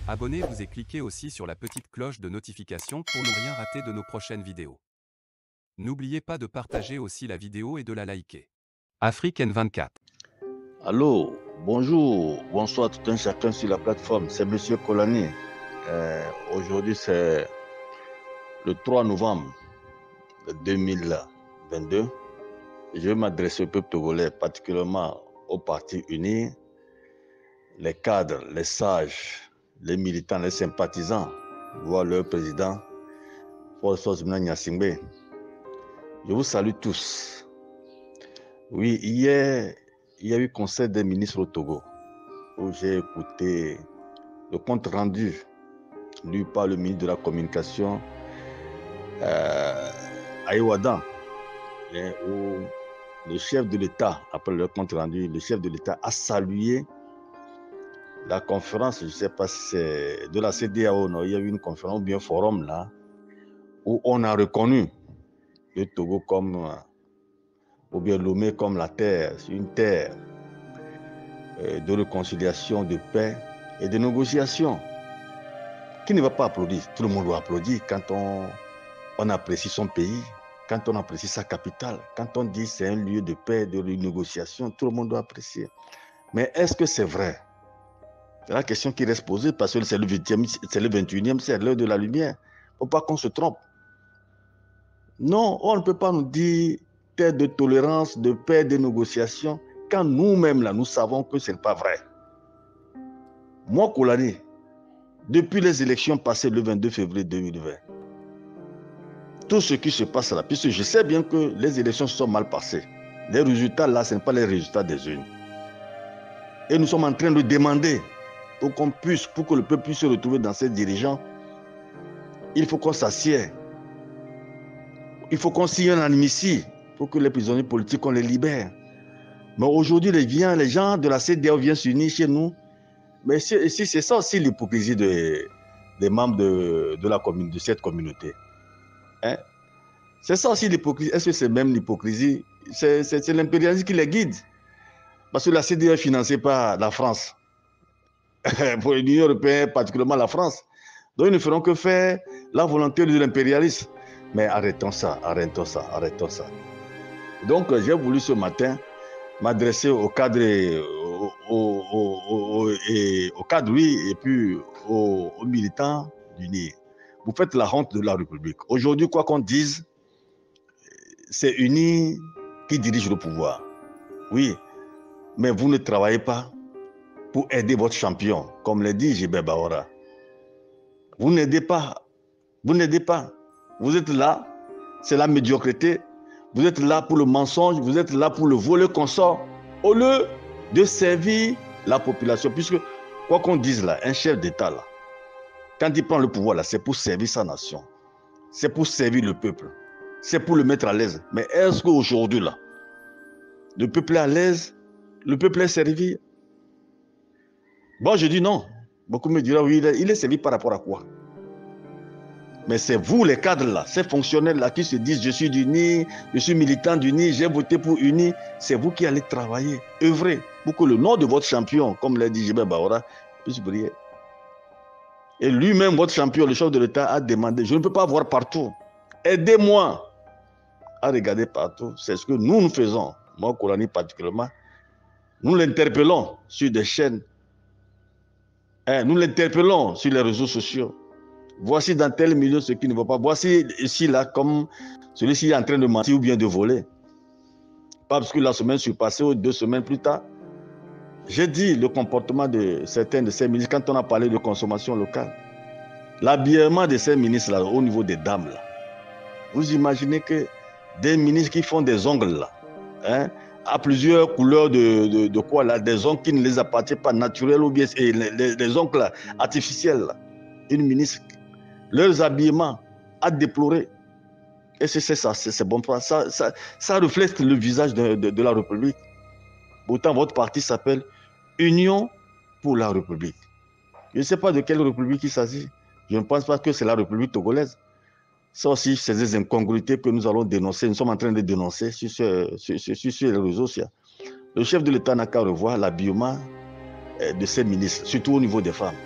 Abonnez-vous et cliquez aussi sur la petite cloche de notification pour ne rien rater de nos prochaines vidéos. N'oubliez pas de partager aussi la vidéo et de la liker. Afrique N24. Allô, bonjour, bonsoir tout un chacun sur la plateforme, c'est Monsieur Kolani. Aujourd'hui c'est le 3 novembre 2022. Je vais m'adresser au peuple togolais, particulièrement au Parti uni, les cadres, les sages, les militants, les sympathisants, voire leur président, François Nyasingbe. Je vous salue tous. Oui, hier, il y a eu conseil des ministres au Togo, où j'ai écouté le compte rendu lu par le ministre de la Communication, Aïwadan, où le chef de l'État, après le compte rendu, le chef de l'État a salué la conférence, je ne sais pas si c'est de la CEDEAO, non, il y a eu une conférence ou bien un forum là, où on a reconnu le Togo comme, ou bien Lomé comme la terre, une terre de réconciliation, de paix et de négociation. Qui ne va pas applaudir? Tout le monde doit applaudir quand on apprécie son pays, quand on apprécie sa capitale, quand on dit c'est un lieu de paix, de négociation, tout le monde doit apprécier. Mais est-ce que c'est vrai? C'est la question qui reste posée parce que c'est le 21e siècle, l'heure de la lumière. Il ne faut pas qu'on se trompe. Non, on ne peut pas nous dire terre de tolérance, de paix, de négociation, quand nous-mêmes, là, nous savons que ce n'est pas vrai. Moi, Kolani, depuis les élections passées le 22 février 2020, tout ce qui se passe là, puisque je sais bien que les élections sont mal passées. Les résultats là, ce n'est pas les résultats des urnes. Et nous sommes en train de demander pour qu'on puisse, pour que le peuple puisse se retrouver dans ses dirigeants, il faut qu'on s'assied. Il faut qu'on signe un amnistie pour que les prisonniers politiques, on les libère. Mais aujourd'hui, les gens de la CEDEAO viennent s'unir chez nous. Mais si c'est ça aussi l'hypocrisie des membres de cette communauté. Hein? C'est ça aussi l'hypocrisie. Est-ce que c'est même l'hypocrisie? C'est l'impérialisme qui les guide. Parce que la CEDEAO est financée par la France. Pour l'Union européenne, particulièrement la France. Donc ils ne feront que faire la volonté de l'impérialisme. Mais arrêtons ça, arrêtons ça, arrêtons ça. Donc j'ai voulu ce matin m'adresser au cadre, au cadre, oui, et puis aux militants d'UNI. Vous faites la honte de la République. Aujourd'hui, quoi qu'on dise, c'est UNI qui dirige le pouvoir. Oui, mais vous ne travaillez pas pour aider votre champion, comme l'a dit Gilbert Bahora. Vous n'aidez pas. Vous n'aidez pas. Vous êtes là, c'est la médiocrité. Vous êtes là pour le mensonge, vous êtes là pour le voler qu'on sort, au lieu de servir la population. Puisque, quoi qu'on dise là, un chef d'État là, quand il prend le pouvoir là, c'est pour servir sa nation. C'est pour servir le peuple. C'est pour le mettre à l'aise. Mais est-ce qu'aujourd'hui là, le peuple est à l'aise? Le peuple est servi? Bon, je dis non. Beaucoup me diront, oui, il est servi par rapport à quoi? Mais c'est vous, les cadres là, ces fonctionnaires là qui se disent je suis d'UNI, je suis militant d'UNI, j'ai voté pour UNI. C'est vous qui allez travailler, œuvrer pour que le nom de votre champion, comme l'a dit Gilbert Bahora, puisse briller. Et lui-même, votre champion, le chef de l'État, a demandé, je ne peux pas voir partout. Aidez-moi à regarder partout. C'est ce que nous faisons. Moi, Kolani particulièrement, nous l'interpellons sur des chaînes. Nous l'interpellons sur les réseaux sociaux. Voici dans tel milieu ce qui ne va pas. Voici ici, là, comme celui-ci est en train de mentir ou bien de voler. Pas parce que la semaine surpassée ou 2 semaines plus tard, j'ai dit le comportement de certains de ces ministres quand on a parlé de consommation locale. L'habillement de ces ministres là, au niveau des dames là. Vous imaginez que des ministres qui font des ongles là, hein, à plusieurs couleurs de quoi là, des ongles qui ne les appartiennent pas naturels ou bien les ongles là, artificiels là. Une ministre, leurs habillements à déplorer. Et c'est ça, c'est bon. Ça reflète le visage de la République. Pourtant, votre parti s'appelle Union pour la République. Je ne sais pas de quelle République il s'agit. Je ne pense pas que c'est la République togolaise. Ça aussi, c'est des incongruités que nous allons dénoncer. Nous sommes en train de dénoncer sur les réseaux sociaux. Le chef de l'État n'a qu'à revoir l'habillement de ses ministres, surtout au niveau des femmes.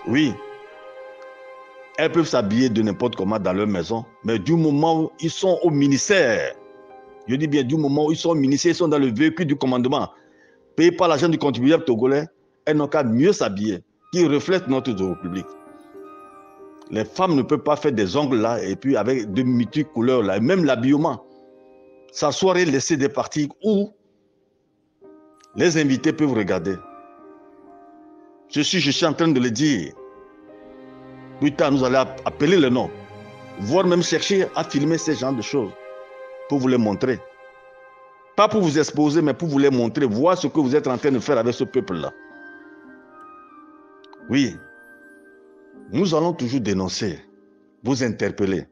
Oui, elles peuvent s'habiller de n'importe comment dans leur maison, mais du moment où ils sont au ministère, je dis bien du moment où ils sont au ministère, ils sont dans le véhicule du commandement, payés par l'argent du contribuable togolais, elles n'ont qu'à mieux s'habiller, qui reflète notre République. Les femmes ne peuvent pas faire des ongles là, et puis avec de multiples couleurs là, et même l'habillement. S'asseoir et laisser des parties où les invités peuvent regarder. Je suis en train de le dire. Plus tard, nous allons appeler le nom, voire même chercher à filmer ces genres de choses pour vous les montrer. Pas pour vous exposer, mais pour vous les montrer, voir ce que vous êtes en train de faire avec ce peuple-là. Oui, nous allons toujours dénoncer, vous interpeller.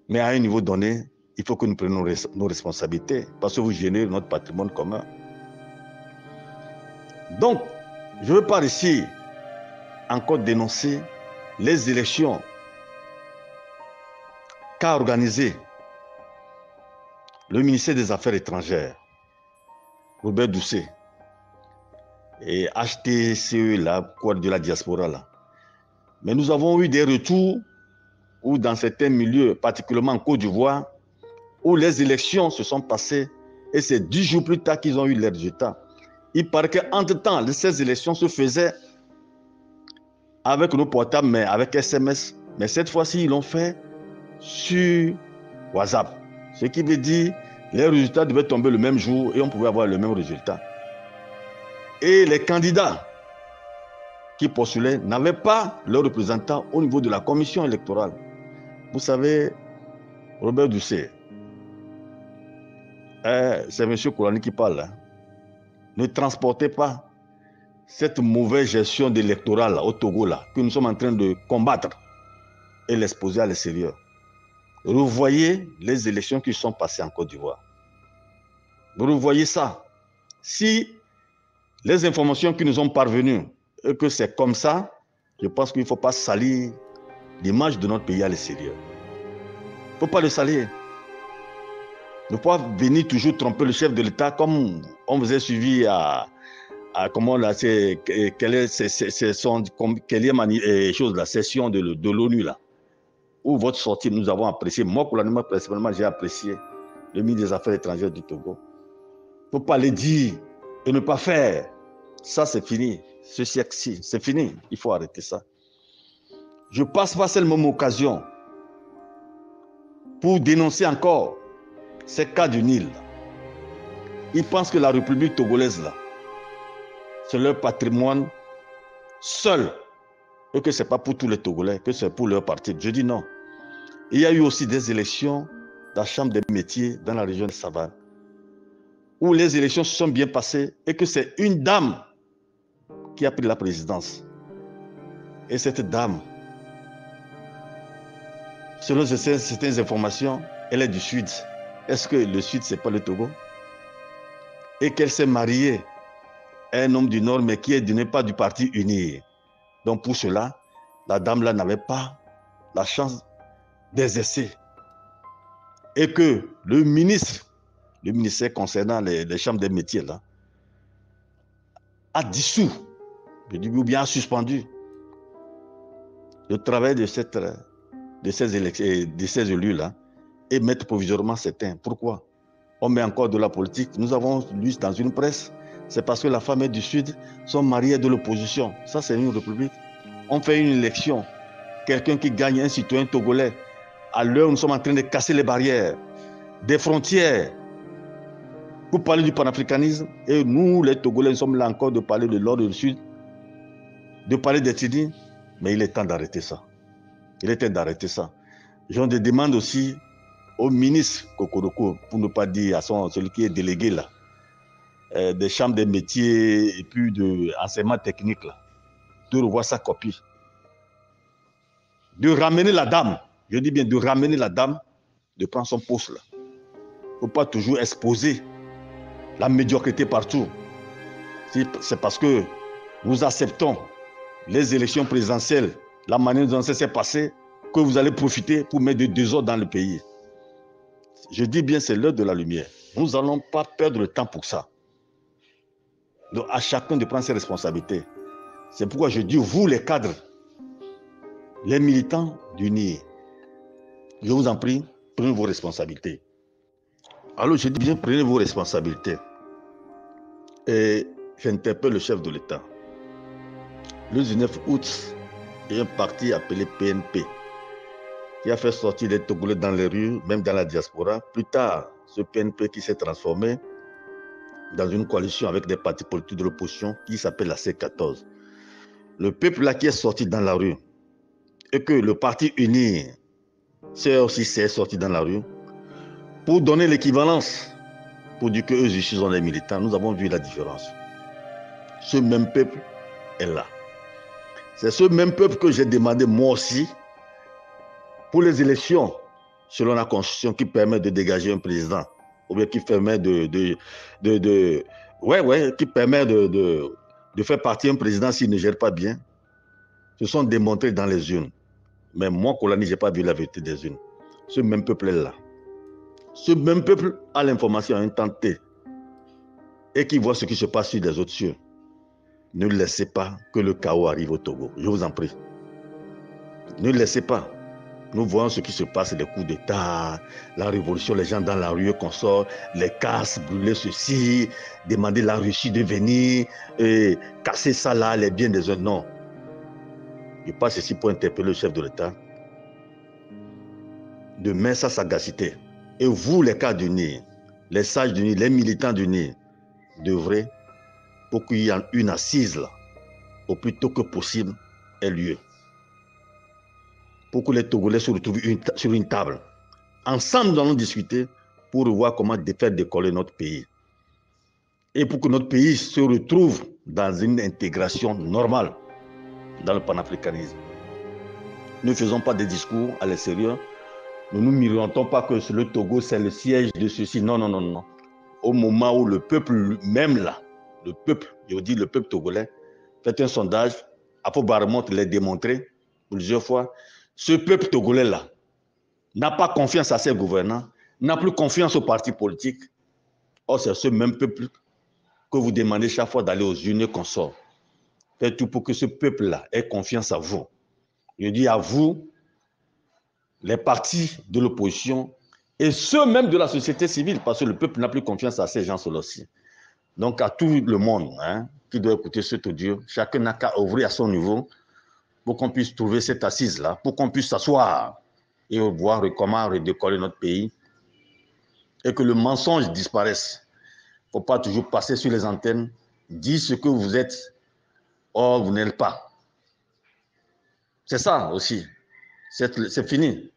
Mais à un niveau donné, il faut que nous prenions nos responsabilités parce que vous gênez notre patrimoine commun. Donc, je ne veux pas ici encore dénoncer les élections qu'a organisé le ministère des Affaires étrangères, Robert Doucet, et HTCE, là, quoi de la diaspora, là. Mais nous avons eu des retours où dans certains milieux, particulièrement en Côte d'Ivoire, où les élections se sont passées et c'est 10 jours plus tard qu'ils ont eu les résultats. Il paraît qu'entre-temps, ces élections se faisaient avec nos portables, mais avec SMS. Mais cette fois-ci, ils l'ont fait sur WhatsApp. Ce qui veut dire que les résultats devaient tomber le même jour et on pouvait avoir le même résultat. Et les candidats qui postulaient n'avaient pas leurs représentants au niveau de la commission électorale. Vous savez, Robert Doucet, c'est M. Koulani qui parle. Hein. Ne transportez pas cette mauvaise gestion de l'électoral au Togo là, que nous sommes en train de combattre et l'exposer à l'extérieur. Revoyez les élections qui sont passées en Côte d'Ivoire. Revoyez ça. Si les informations qui nous ont parvenues et que c'est comme ça, je pense qu'il ne faut pas salir l'image de notre pays à l'extérieur. Il ne faut pas le salir. Ne pas venir toujours tromper le chef de l'État comme on vous a suivi comment là, quelle est chose, la session de l'ONU là, où votre sortie nous avons apprécié. Moi, personnellement, j'ai apprécié le ministre des Affaires étrangères du Togo. Il ne faut pas le dire et ne pas faire. Ça, c'est fini. Ce siècle-ci, c'est fini. Il faut arrêter ça. Je passe par cette même occasion pour dénoncer encore ces cas du Nil. Ils pensent que la République togolaise, là, c'est leur patrimoine seul et que ce n'est pas pour tous les Togolais, que c'est pour leur parti. Je dis non. Il y a eu aussi des élections dans la Chambre des métiers dans la région de Savane, où les élections se sont bien passées et que c'est une dame qui a pris la présidence. Et cette dame, selon certaines informations, elle est du Sud. Est-ce que le Sud, ce n'est pas le Togo? Et qu'elle s'est mariée à un homme du Nord, mais qui n'est pas du parti uni. Donc pour cela, la dame-là n'avait pas la chance d'exercer. Et que le ministère concernant les chambres des métiers, là, a dissous, je dis ou bien a suspendu le travail de ces élus-là et mettre provisoirement certains. Pourquoi? On met encore de la politique. Nous avons lu dans une presse, c'est parce que la femme est du Sud, sont mariées de l'opposition. Ça, c'est une république. On fait une élection. Quelqu'un qui gagne, un citoyen togolais, à l'heure où nous sommes en train de casser les barrières, des frontières, pour parler du panafricanisme. Et nous, les Togolais, nous sommes là encore de parler de l'ordre du Sud, de parler d'ethnie. Mais il est temps d'arrêter ça. Il est temps d'arrêter ça. Je demande aussi au ministre Kokoroko, pour ne pas dire à celui qui est délégué là, des chambres des métiers et puis de enseignement technique là, de revoir sa copie. De ramener la dame, je dis bien de ramener la dame, de prendre son poste là. Il ne faut pas toujours exposer la médiocrité partout. C'est parce que nous acceptons les élections présidentielles, la manière dont ça s'est passé, que vous allez profiter pour mettre des désordres dans le pays. Je dis bien, c'est l'heure de la lumière. Nous n'allons pas perdre le temps pour ça. Donc, à chacun de prendre ses responsabilités. C'est pourquoi je dis, vous les cadres, les militants du NIE, je vous en prie, prenez vos responsabilités. Alors je dis bien, prenez vos responsabilités. Et j'interpelle le chef de l'État. Le 19 août, il y a un parti appelé PNP qui a fait sortir les Togolais dans les rues, même dans la diaspora. Plus tard, ce PNP qui s'est transformé dans une coalition avec des partis politiques de l'opposition qui s'appelle la C14. Le peuple là qui est sorti dans la rue et que le parti uni aussi s'est sorti dans la rue pour donner l'équivalence, pour dire qu'eux aussi sont des militants, nous avons vu la différence. Ce même peuple est là. C'est ce même peuple que j'ai demandé moi aussi pour les élections selon la Constitution qui permet de dégager un président ou bien qui permet qui permet de faire partir un président s'il ne gère pas bien. Se sont démontrés dans les urnes. Mais moi, Kolani, je n'ai pas vu la vérité des urnes. Ce même peuple est là. Ce même peuple a l'information à un temps T et qui voit ce qui se passe sur des autres cieux. Ne laissez pas que le chaos arrive au Togo. Je vous en prie. Ne laissez pas. Nous voyons ce qui se passe, les coups d'État, la révolution, les gens dans la rue qu'on sort, les casses, brûler ceci, demander la Russie de venir, et casser ça là, les biens des uns. Non. Je passe ici pour interpeller le chef de l'État de mettre sa sagacité. Et vous, les cadres du NIE, les sages du NIE, les militants du NIE, devrez, pour qu'il y ait une assise là, au plus tôt que possible, ait lieu. Pour que les Togolais se retrouvent sur une table. Ensemble, nous allons discuter pour voir comment faire décoller notre pays. Et pour que notre pays se retrouve dans une intégration normale dans le panafricanisme. Ne faisons pas des discours à l'extérieur. Nous ne mirantons pas que le Togo, c'est le siège de ceci. Non, non, non, non. Au moment où le peuple, même là, le peuple, je dis le peuple togolais, fait un sondage, Apo Baramont l'a démontré plusieurs fois, ce peuple togolais-là n'a pas confiance à ses gouvernants, n'a plus confiance aux partis politiques. Or, c'est ce même peuple que vous demandez chaque fois d'aller aux urnes qu'on sort. Faites tout pour que ce peuple-là ait confiance à vous. Je dis à vous, les partis de l'opposition et ceux même de la société civile, parce que le peuple n'a plus confiance à ces gens-là aussi. Donc, à tout le monde qui doit écouter cet audio, chacun n'a qu'à ouvrir à son niveau pour qu'on puisse trouver cette assise-là, pour qu'on puisse s'asseoir et voir comment redécoller notre pays et que le mensonge disparaisse. Il ne faut pas toujours passer sur les antennes, dire ce que vous êtes, or vous n'êtes pas. C'est ça aussi. C'est fini.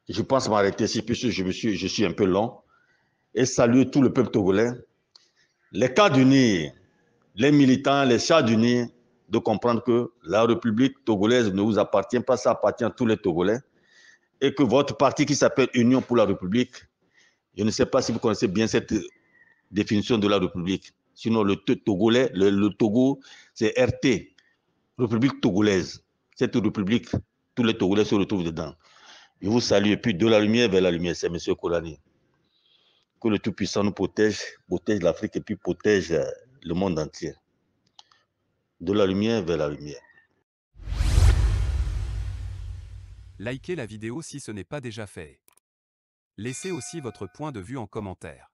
Je pense m'arrêter ici puisque je suis un peu long et saluer tout le peuple togolais. Les cadres unis, les militants, les chats unis, de comprendre que la République togolaise ne vous appartient pas, ça appartient à tous les Togolais. Et que votre parti qui s'appelle Union pour la République, je ne sais pas si vous connaissez bien cette définition de la République. Sinon, le Togolais, le Togo, c'est RT, République togolaise. Cette République, tous les Togolais se retrouvent dedans. Je vous salue et puis de la lumière vers la lumière, c'est M. Kolani. Que le Tout-Puissant nous protège, protège l'Afrique et puis protège le monde entier. De la lumière vers la lumière. Likez la vidéo si ce n'est pas déjà fait. Laissez aussi votre point de vue en commentaire.